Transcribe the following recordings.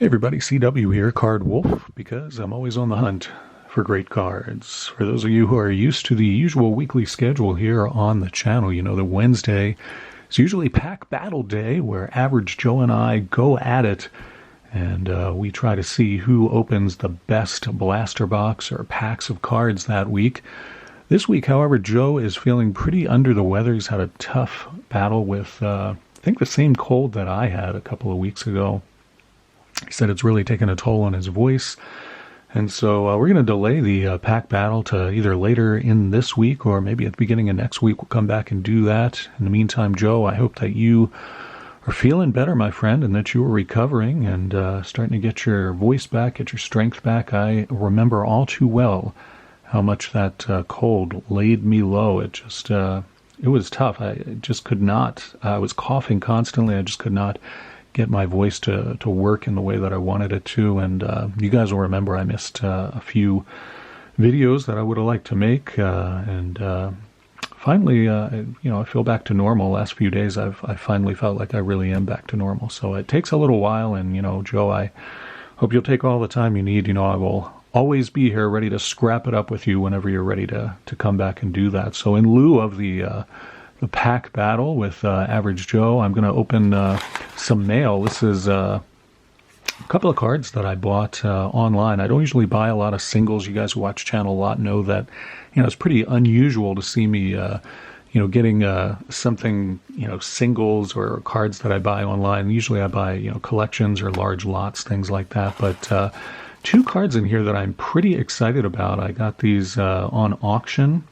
Hey everybody, CW here, Card Wolf, because I'm always on the hunt for great cards. For those of you who are used to the usual weekly schedule here on the channel, you know that Wednesday is usually Pack Battle Day, where Average Joe and I go at it, and we try to see who opens the best blaster box or packs of cards that week. This week, however, Joe is feeling pretty under the weather. He's had a tough battle with, I think, the same cold that I had a couple of weeks ago. He said it's really taken a toll on his voice. And so we're going to delay the pack battle to either later in this week or maybe at the beginning of next week. We'll come back and do that. In the meantime, Joe, I hope that you are feeling better, my friend, and that you are recovering and starting to get your voice back, get your strength back. I remember all too well how much that cold laid me low. It just, it was tough. I just could not, I was coughing constantly. I just could not get my voice to work in the way that I wanted it to, and you guys will remember I missed a few videos that I would have liked to make, and finally, I feel back to normal. Last few days, I finally felt like I really am back to normal. So it takes a little while, and Joe, I hope you'll take all the time you need. I will always be here, ready to scrap it up with you whenever you're ready to come back and do that. So in lieu of the pack battle with Average Joe, I'm going to open some mail. This is a couple of cards that I bought online. I don't usually buy a lot of singles. You guys who watch the channel a lot know that it's pretty unusual to see me getting something, singles or cards that I buy online. Usually I buy collections or large lots, things like that. But two cards in here that I'm pretty excited about. I got these on auction.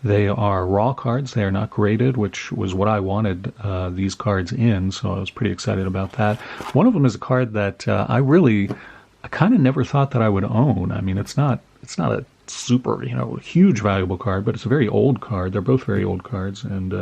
They are raw cards. They are not graded, which was what I wanted these cards in, so I was pretty excited about that. One of them is a card that I kind of never thought that I would own. I mean, it's not a super, huge valuable card, but it's a very old card. They're both very old cards, and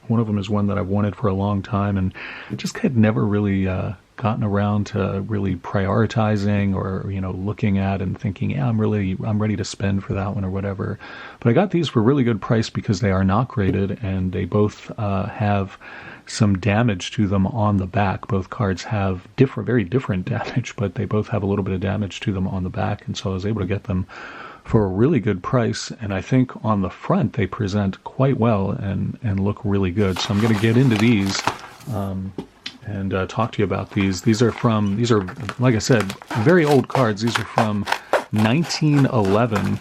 one of them is one that I've wanted for a long time, and just had never really gotten around to really prioritizing or looking at and thinking, yeah, I'm ready to spend for that one or whatever. But I got these for a really good price because they are not graded, and they both have some damage to them on the back. Both cards have very different damage, but they both have a little bit of damage to them on the back, and so I was able to get them for a really good price. And I think on the front they present quite well and look really good. So I'm going to get into these and talk to you about these. These are, like I said, very old cards. These are from 1911,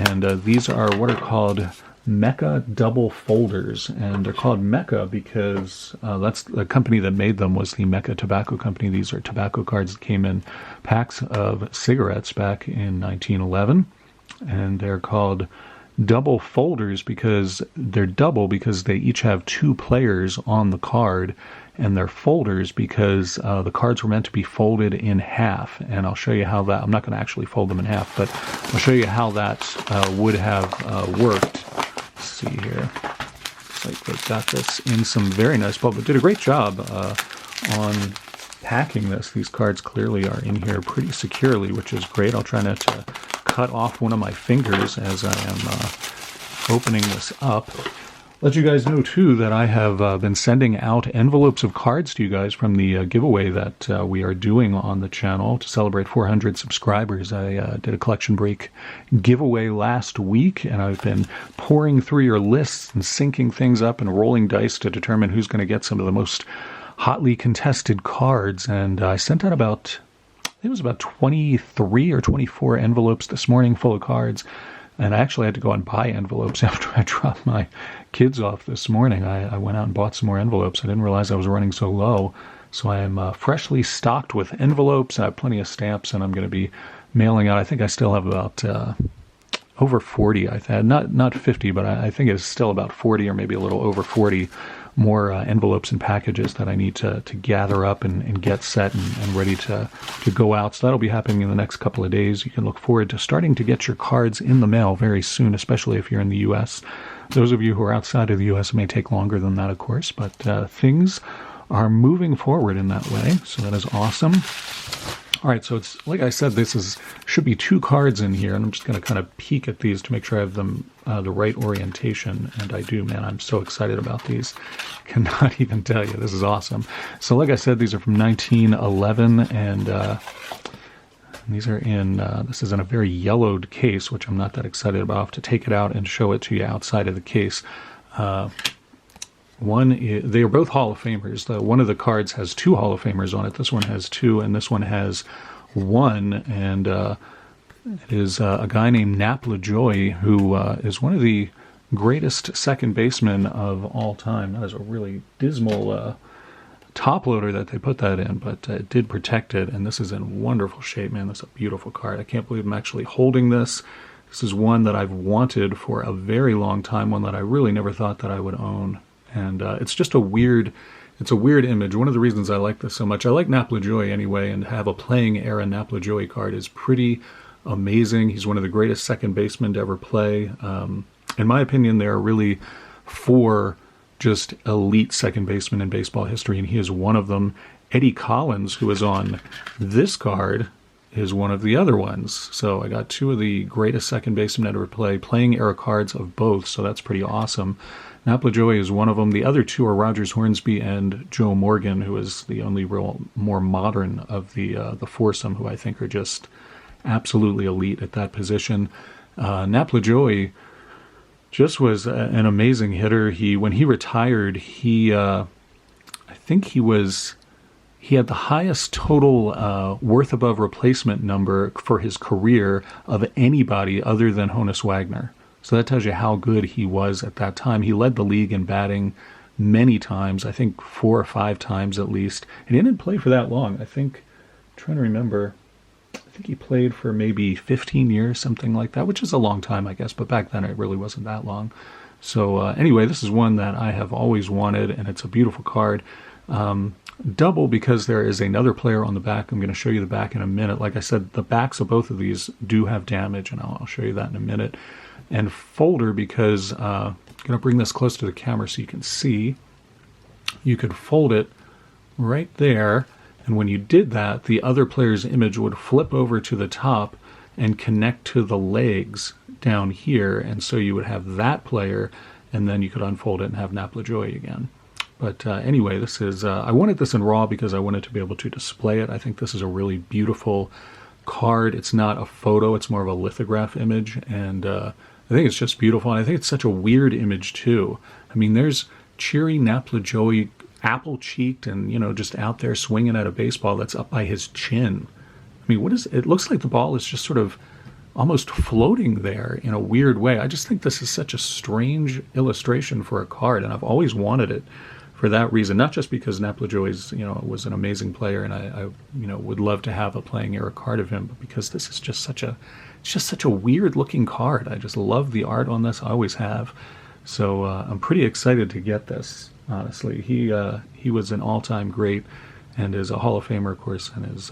and these are what are called Mecca double folders, and they're called Mecca because that's the company that made them was the Mecca Tobacco Company. These are tobacco cards that came in packs of cigarettes back in 1911, and they're called double folders because they're double because they each have two players on the card, and they're folders because the cards were meant to be folded in half. And I'll show you how that, I'm not going to actually fold them in half, but I'll show you how that would have worked. Let's see here. Looks like they've got this in some very nice bubble. Did a great job on packing this. These cards clearly are in here pretty securely, which is great. I'll try not to cut off one of my fingers as I am opening this up. Let you guys know, too, that I have been sending out envelopes of cards to you guys from the giveaway that we are doing on the channel to celebrate 400 subscribers. I did a collection break giveaway last week, and I've been pouring through your lists and syncing things up and rolling dice to determine who's going to get some of the most hotly contested cards. And I sent out about, I think it was about 23 or 24 envelopes this morning full of cards. And I actually had to go and buy envelopes after I dropped my kids off this morning. I went out and bought some more envelopes. I didn't realize I was running so low. So I am freshly stocked with envelopes. I have plenty of stamps, and I'm going to be mailing out. I think I still have about over 40. I've had not 50, but I think it's still about 40 or maybe a little over 40 more envelopes and packages that I need to gather up and get set and ready to go out. So that'll be happening in the next couple of days. You can look forward to starting to get your cards in the mail very soon, especially if you're in the U.S. Those of you who are outside of the U.S., it may take longer than that, of course, but things are moving forward in that way, so that is awesome. All right, so it's like I said, should be 2 cards in here, and I'm just going to kind of peek at these to make sure I have them the right orientation, and I do, man. I'm so excited about these. Cannot even tell you. This is awesome. So like I said, these are from 1911, and these are in, this is in a very yellowed case, which I'm not that excited about. I'll have to take it out and show it to you outside of the case. They are both Hall of Famers. One of the cards has 2 Hall of Famers on it. This one has 2, and this one has 1. And it is a guy named Nap LaJoie, who is one of the greatest second basemen of all time. That is a really dismal top loader that they put that in, but it did protect it. And this is in wonderful shape, man. That's a beautiful card. I can't believe I'm actually holding this. This is one that I've wanted for a very long time, one that I really never thought that I would own. And it's just a weird image. One of the reasons I like this so much, I like Nap LaJoie anyway, and to have a playing era Nap LaJoie card is pretty amazing. He's one of the greatest second basemen to ever play. In my opinion, there are really 4 just elite second basemen in baseball history, and he is one of them. Eddie Collins, who is on this card, is one of the other ones. So I got 2 of the greatest second basemen to ever play, playing era cards of both, so that's pretty awesome. Nap LaJoie is one of them. The other 2 are Rogers Hornsby and Joe Morgan, who is the only real more modern of the foursome, who I think are just absolutely elite at that position. Nap LaJoie just was an amazing hitter. When he retired, I think he had the highest total worth above replacement number for his career of anybody other than Honus Wagner. So that tells you how good he was at that time. He led the league in batting many times, I think 4 or 5 times at least. And he didn't play for that long. I'm trying to remember, I think he played for maybe 15 years, something like that, which is a long time, I guess. But back then it really wasn't that long. So anyway, this is one that I have always wanted, and it's a beautiful card. Double because there is another player on the back. I'm going to show you the back in a minute. Like I said, the backs of both of these do have damage, and I'll show you that in a minute. And folder because I'm going to bring this close to the camera so you can see. You could fold it right there, and when you did that, the other player's image would flip over to the top and connect to the legs down here, and so you would have that player, and then you could unfold it and have Nap LaJoie again. But anyway, this is I wanted this in raw because I wanted to be able to display it. I think this is a really beautiful card. It's not a photo, it's more of a lithograph image, and I think it's just beautiful, and I think it's such a weird image too. I mean, there's cheery Nap LaJoie, apple-cheeked, and just out there swinging at a baseball that's up by his chin. I mean, it looks like the ball is just sort of almost floating there in a weird way. I just think this is such a strange illustration for a card, and I've always wanted it for that reason. Not just because Nap LaJoie was an amazing player, and I would love to have a playing era card of him, but because this is just such a weird looking card. I just love the art on this. I always have. So I'm pretty excited to get this, honestly. He was an all-time great and is a Hall of Famer, of course, and is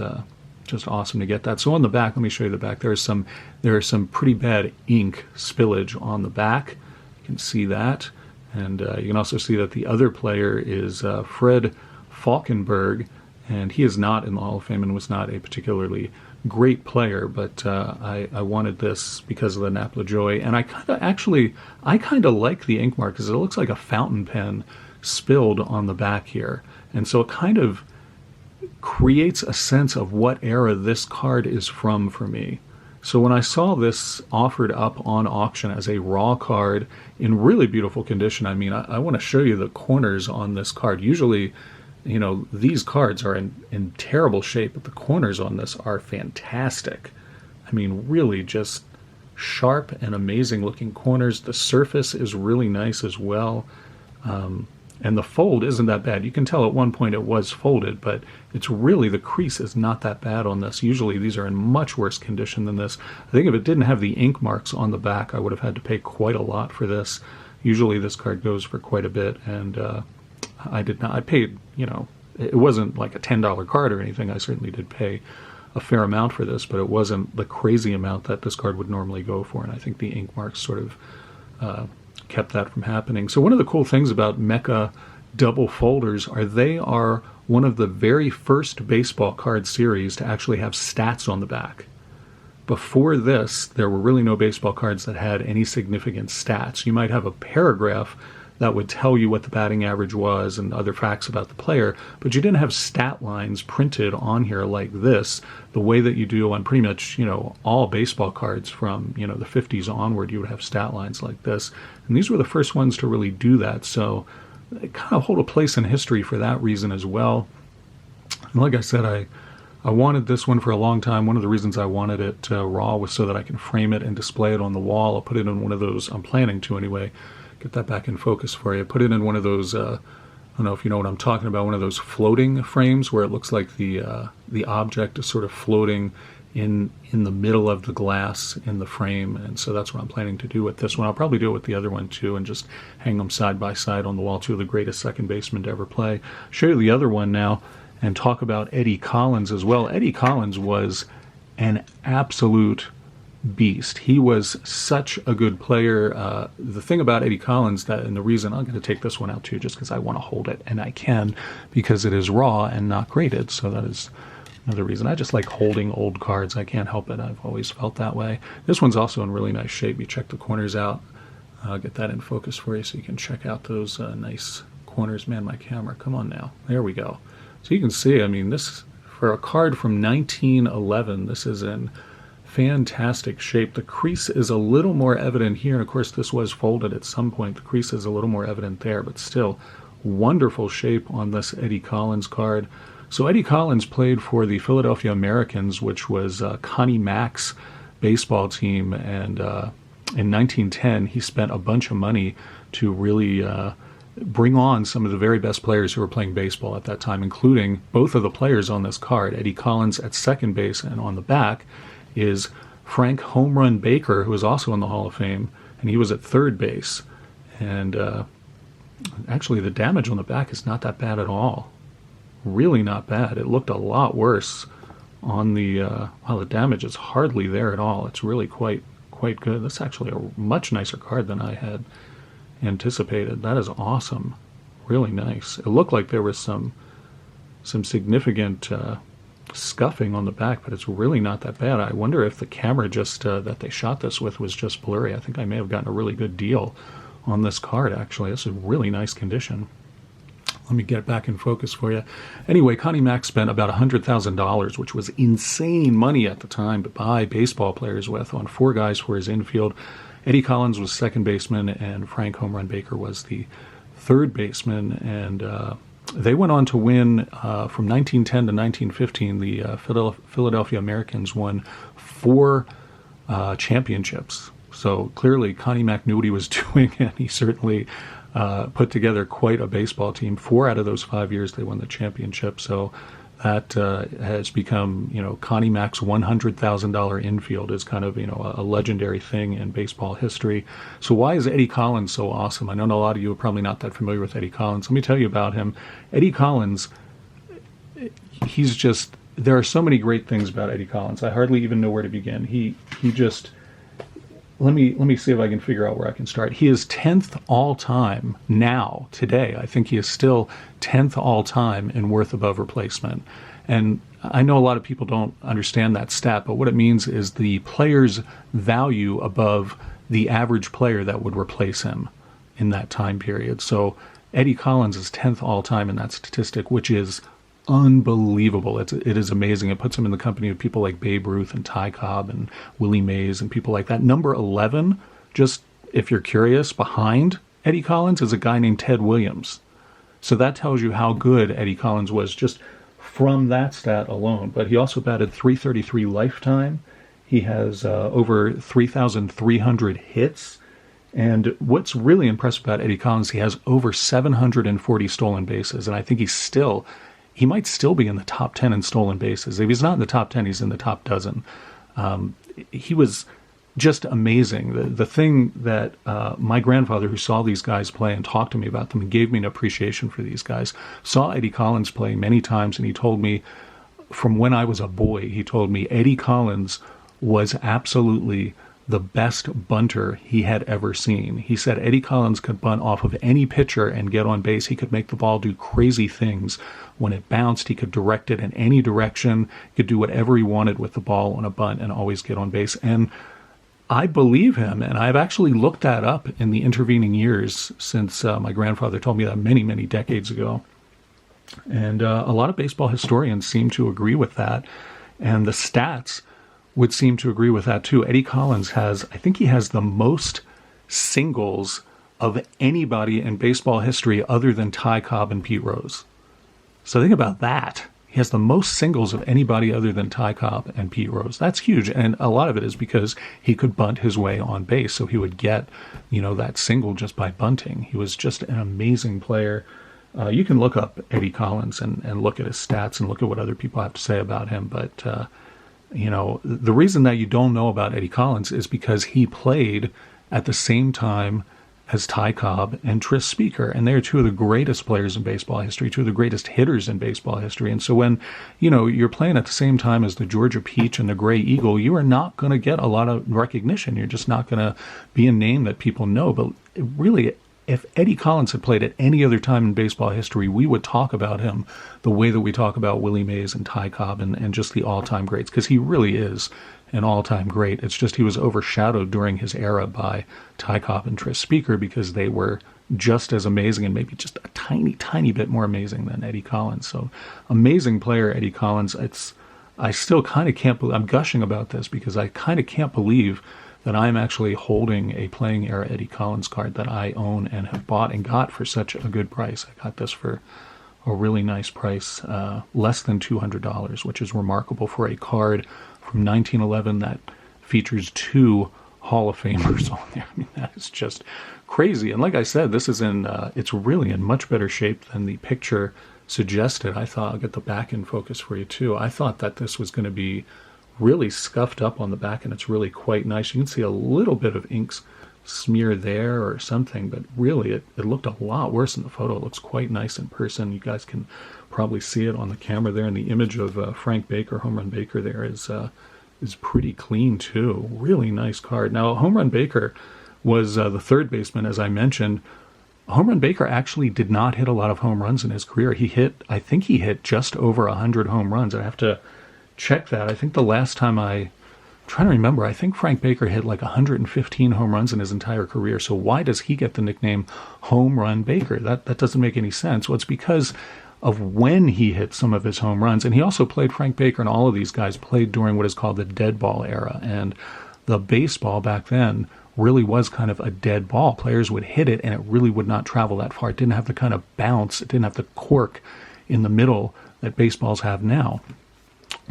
just awesome to get that. So on the back, let me show you the back. There are some pretty bad ink spillage on the back. You can see that. And you can also see that the other player is Fred Falkenberg, and he is not in the Hall of Fame and was not a particularly great player, but I wanted this because of the Nap LaJoie, and I kind of like the ink mark because it looks like a fountain pen spilled on the back here, and so it kind of creates a sense of what era this card is from for me. So when I saw this offered up on auction as a raw card in really beautiful condition, I mean, I want to show you the corners on this card. Usually, these cards are in terrible shape, but the corners on this are fantastic. I mean, really just sharp and amazing looking corners. The surface is really nice as well. And the fold isn't that bad. You can tell at one point it was folded, but it's really, the crease is not that bad on this. Usually these are in much worse condition than this. I think if it didn't have the ink marks on the back, I would have had to pay quite a lot for this. Usually this card goes for quite a bit, and I did not. I paid, it wasn't like a $10 card or anything. I certainly did pay a fair amount for this, but it wasn't the crazy amount that this card would normally go for, and I think the ink marks sort of kept that from happening. So one of the cool things about Mecha double folders they are one of the very first baseball card series to actually have stats on the back. Before this, there were really no baseball cards that had any significant stats. You might have a paragraph that would tell you what the batting average was and other facts about the player, but you didn't have stat lines printed on here like this, the way that you do on pretty much, all baseball cards from, the 50s onward. You would have stat lines like this. And these were the first ones to really do that. So they kind of hold a place in history for that reason as well. And like I said, I wanted this one for a long time. One of the reasons I wanted it raw was so that I can frame it and display it on the wall. I'll put it in one of those, I'm planning to anyway, get that back in focus for you. Put it in one of those, I don't know if you know what I'm talking about, one of those floating frames where it looks like the object is sort of floating in the middle of the glass in the frame. And so that's what I'm planning to do with this one. I'll probably do it with the other one too and just hang them side by side on the wall. Two of the greatest second basemen to ever play. Show you the other one now and talk about Eddie Collins as well. Eddie Collins was an absolute beast. He was such a good player. The thing about Eddie Collins, and the reason I'm going to take this one out too, just because I want to hold it, and I can, because it is raw and not graded, so that is another reason. I just like holding old cards. I can't help it. I've always felt that way. This one's also in really nice shape. You check the corners out. I'll get that in focus for you so you can check out those nice corners. Man, my camera, come on now. There we go. So you can see, this, for a card from 1911, this is in fantastic shape. The crease is a little more evident here, and of course this was folded at some point. The crease is a little more evident there, but still wonderful shape on this Eddie Collins card. So Eddie Collins played for the Philadelphia Americans, which was Connie Mack's baseball team, and in 1910 he spent a bunch of money to really bring on some of the very best players who were playing baseball at that time, including both of the players on this card. Eddie Collins at second base, and on the back is Frank Home Run Baker, who is also in the Hall of Fame, and he was at third base. And actually the damage on the back is not that bad at all. Really not bad. It looked a lot worse on the, the damage is hardly there at all. It's really quite good. That's actually a much nicer card than I had anticipated. That is awesome. Really nice. It looked like there was some significant scuffing on the back, but it's really not that bad. I wonder if the camera just that they shot this with was just blurry. I think I may have gotten a really good deal on this card, actually. This is really nice condition. Let me get it back in focus for you. Anyway, Connie Mack spent about $100,000, which was insane money at the time to buy baseball players with, on 4 guys for his infield. Eddie Collins was second baseman, and Frank Home Run Baker was the third baseman. And they went on to win from 1910 to 1915. The Philadelphia Americans won 4 championships. So clearly Connie Mack knew what he was doing, and he certainly put together quite a baseball team. 4 out of those 5 years they won the championship. So that has become, Connie Mack's $100,000 infield is kind of, a legendary thing in baseball history. So why is Eddie Collins so awesome? I know a lot of you are probably not that familiar with Eddie Collins. Let me tell you about him. Eddie Collins, there are so many great things about Eddie Collins. I hardly even know where to begin. Let me see if I can figure out where I can start. He is 10th all-time now, today. I think he is still 10th all-time in worth above replacement. And I know a lot of people don't understand that stat, but what it means is the player's value above the average player that would replace him in that time period. So Eddie Collins is 10th all-time in that statistic, which is unbelievable. It is amazing. It puts him in the company of people like Babe Ruth and Ty Cobb and Willie Mays and people like that. Number 11, just if you're curious, behind Eddie Collins is a guy named Ted Williams. So that tells you how good Eddie Collins was just from that stat alone. But he also batted .333 lifetime. He has over 3,300 hits. And what's really impressive about Eddie Collins, he has over 740 stolen bases. And I think he might still be in the top 10 in stolen bases. If he's not in the top 10, he's in the top dozen. He was just amazing. The thing that my grandfather, who saw these guys play and talked to me about them and gave me an appreciation for these guys, saw Eddie Collins play many times, and he told me, from when I was a boy, he told me Eddie Collins was absolutely the best bunter he had ever seen. He said Eddie Collins could bunt off of any pitcher and get on base. He could make the ball do crazy things. When it bounced, he could direct it in any direction. He could do whatever he wanted with the ball on a bunt and always get on base. And I believe him, and I've actually looked that up in the intervening years since my grandfather told me that many, many decades ago. And a lot of baseball historians seem to agree with that. And the stats would seem to agree with that too. Eddie Collins I think he has the most singles of anybody in baseball history other than Ty Cobb and Pete Rose. So think about that. He has the most singles of anybody other than Ty Cobb and Pete Rose. That's huge. And a lot of it is because he could bunt his way on base. So he would get, that single just by bunting. He was just an amazing player. You can look up Eddie Collins and look at his stats and look at what other people have to say about him. But, the reason that you don't know about Eddie Collins is because he played at the same time as Ty Cobb and Tris Speaker. And they're two of the greatest players in baseball history, two of the greatest hitters in baseball history. And so when, you're playing at the same time as the Georgia Peach and the Gray Eagle, you are not going to get a lot of recognition. You're just not going to be a name that people know. But really, if Eddie Collins had played at any other time in baseball history, we would talk about him the way that we talk about Willie Mays and Ty Cobb and just the all-time greats, because he really is an all-time great. It's just he was overshadowed during his era by Ty Cobb and Tris Speaker because they were just as amazing and maybe just a tiny, tiny bit more amazing than Eddie Collins. So amazing player, Eddie Collins. I still kind of can't believe, I'm gushing about this because I kind of can't believe that I'm actually holding a playing era Eddie Collins card that I own and have bought and got for such a good price. I got this for a really nice price, less than $200, which is remarkable for a card from 1911 that features two Hall of Famers on there. I mean, that is just crazy. And like I said, this is it's really in much better shape than the picture suggested. I thought, I'll get the back in focus for you too. I thought that this was going to be really scuffed up on the back, and it's really quite nice. You can see a little bit of ink smear there or something, but really it looked a lot worse in the photo. It looks quite nice in person. You guys can probably see it on the camera there, and the image of Frank Baker, Home Run Baker there is pretty clean too. Really nice card. Now, Home Run Baker was the third baseman, as I mentioned. Home Run Baker actually did not hit a lot of home runs in his career. I think he hit just over 100 home runs. I have to check that. I think the last time I'm trying to remember, I think Frank Baker hit like 115 home runs in his entire career. So why does he get the nickname Home Run Baker? That doesn't make any sense. Well, it's because of when he hit some of his home runs. And he also played, Frank Baker and all of these guys played during what is called the dead ball era. And the baseball back then really was kind of a dead ball. Players would hit it and it really would not travel that far. It didn't have the kind of bounce. It didn't have the cork in the middle that baseballs have now.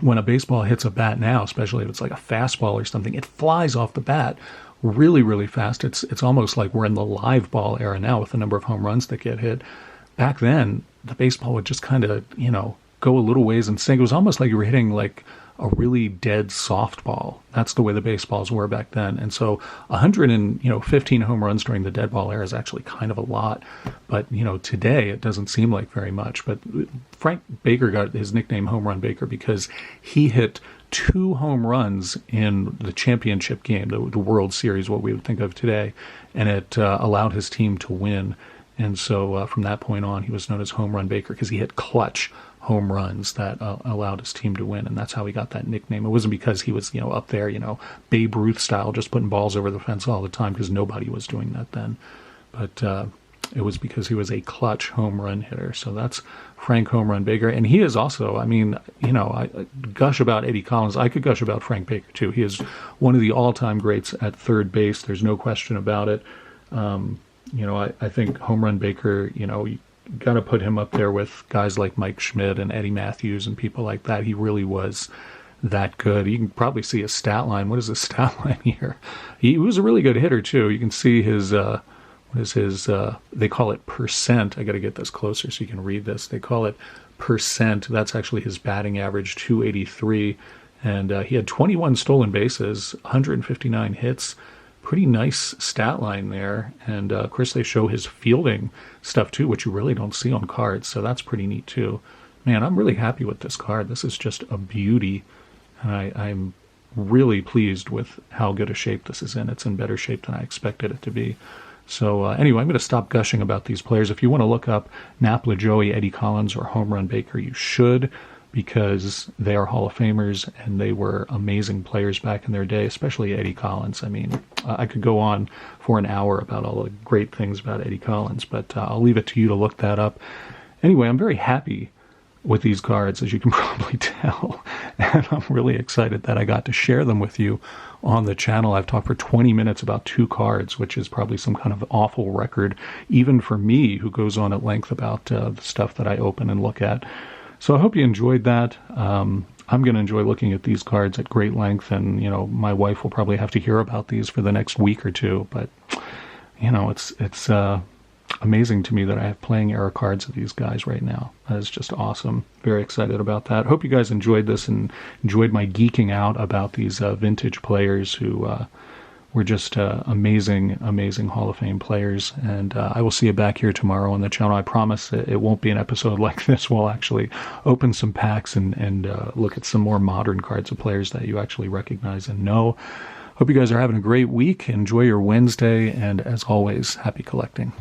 When a baseball hits a bat now, especially if it's like a fastball or something, it flies off the bat really, really fast. It's almost like we're in the live ball era now with the number of home runs that get hit. Back then, the baseball would just kind of, go a little ways and sink. It was almost like you were hitting like a really dead softball. That's the way the baseballs were back then. And so 115 home runs during the dead ball era is actually kind of a lot. But, today it doesn't seem like very much. But Frank Baker got his nickname Home Run Baker because he hit 2 home runs in the championship game, the World Series, what we would think of today. And it allowed his team to win. And so from that point on, he was known as Home Run Baker because he hit clutch home runs that allowed his team to win. And that's how he got that nickname. It wasn't because he was, up there, Babe Ruth style, just putting balls over the fence all the time, because nobody was doing that then. But it was because he was a clutch home run hitter. So that's Frank Home Run Baker. And he is also, I gush about Eddie Collins. I could gush about Frank Baker too. He is one of the all-time greats at third base. There's no question about it. I think Home Run Baker, you got to put him up there with guys like Mike Schmidt and Eddie Matthews and people like that. He really was that good. You can probably see his stat line. What is his stat line here? He was a really good hitter too. You can see his, they call it percent. I got to get this closer so you can read this. They call it percent. That's actually his batting average, 283. And he had 21 stolen bases, 159 hits. Pretty nice stat line there. And of course they show his fielding stuff too, which you really don't see on cards. So that's pretty neat too. Man, I'm really happy with this card. This is just a beauty. And really pleased with how good a shape this is in. It's in better shape than I expected it to be. So anyway, I'm going to stop gushing about these players. If you want to look up Napla Joey, Eddie Collins, or Home Run Baker, you should, because they are Hall of Famers and they were amazing players back in their day, especially Eddie Collins. I mean, I could go on for an hour about all the great things about Eddie Collins, but I'll leave it to you to look that up. Anyway, I'm very happy with these cards, as you can probably tell, and I'm really excited that I got to share them with you on the channel. I've talked for 20 minutes about 2 cards, which is probably some kind of awful record, even for me, who goes on at length about the stuff that I open and look at. So I hope you enjoyed that. I'm going to enjoy looking at these cards at great length, and, you know, my wife will probably have to hear about these for the next week or two, but, you know, it's amazing to me that I have playing era cards of these guys right now. That is just awesome. Very excited about that. Hope you guys enjoyed this and enjoyed my geeking out about these vintage players who were just amazing Hall of Fame players. And I will see you back here tomorrow on the channel. I promise it won't be an episode like this. We'll actually open some packs and look at some more modern cards of players that you actually recognize and know. Hope you guys are having a great week. Enjoy your Wednesday, and as always, happy collecting.